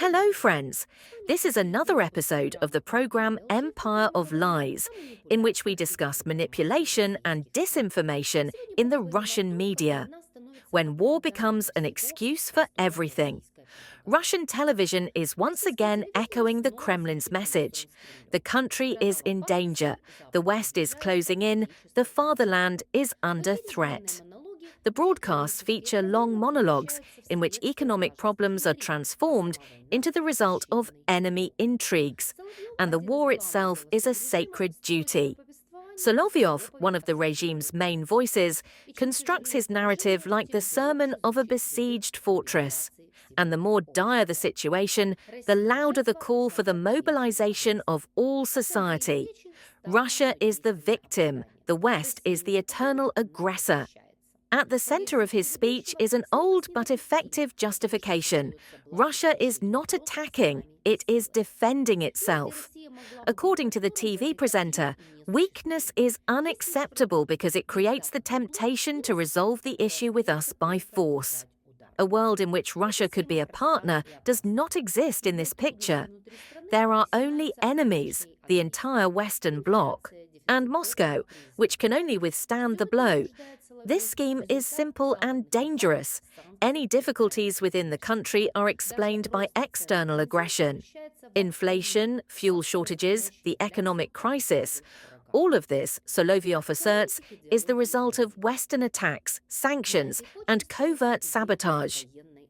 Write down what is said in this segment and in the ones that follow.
Hello, friends. This is another episode of the program Empire of Lies, in which we discuss manipulation and disinformation in the Russian media, when war becomes an excuse for everything. Russian television is once again echoing the Kremlin's message. The country is in danger, the West is closing in, the fatherland is under threat. The broadcasts feature long monologues in which economic problems are transformed into the result of enemy intrigues, and the war itself is a sacred duty. Solovyov, one of the regime's main voices, constructs his narrative like the sermon of a besieged fortress. And the more dire the situation, the louder the call for the mobilization of all society. Russia is the victim, the West is the eternal aggressor. At the center of his speech is an old but effective justification. Russia is not attacking, it is defending itself. According to the TV presenter, weakness is unacceptable because it creates the temptation to resolve the issue with us by force. A world in which Russia could be a partner does not exist in this picture. There are only enemies, the entire Western bloc, and Moscow, which can only withstand the blow. This scheme is simple and dangerous. Any difficulties within the country are explained by external aggression. Inflation, fuel shortages, the economic crisis. All of this, Solovyov asserts, is the result of Western attacks, sanctions, and covert sabotage.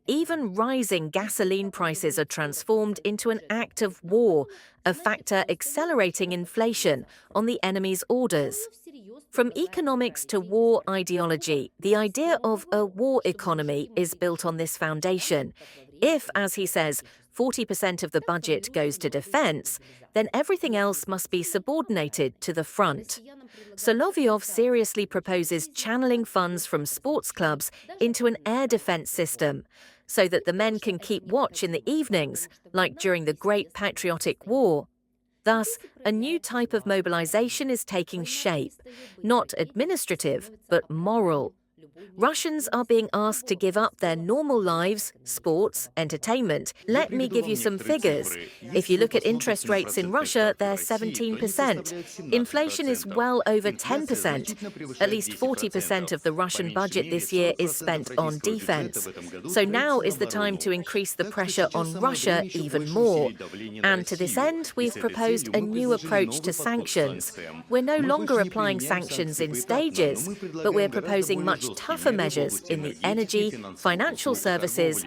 Even rising gasoline prices are transformed into an act of war, a factor accelerating inflation on the enemy's orders. From economics to war ideology, the idea of a war economy is built on this foundation. If, as he says, 40% of the budget goes to defense, then everything else must be subordinated to the front. Solovyov seriously proposes channeling funds from sports clubs into an air defense system, so that the men can keep watch in the evenings, like during the Great Patriotic War. Thus, a new type of mobilization is taking shape, not administrative, but moral. Russians are being asked to give up their normal lives, sports, entertainment. Let me give you some figures. If you look at interest rates in Russia, they're 17%. Inflation is well over 10%. At least 40% of the Russian budget this year is spent on defense. So now is the time to increase the pressure on Russia even more. And to this end, we've proposed a new approach to sanctions. We're no longer applying sanctions in stages, but we're proposing much tougher measures in the energy, financial services,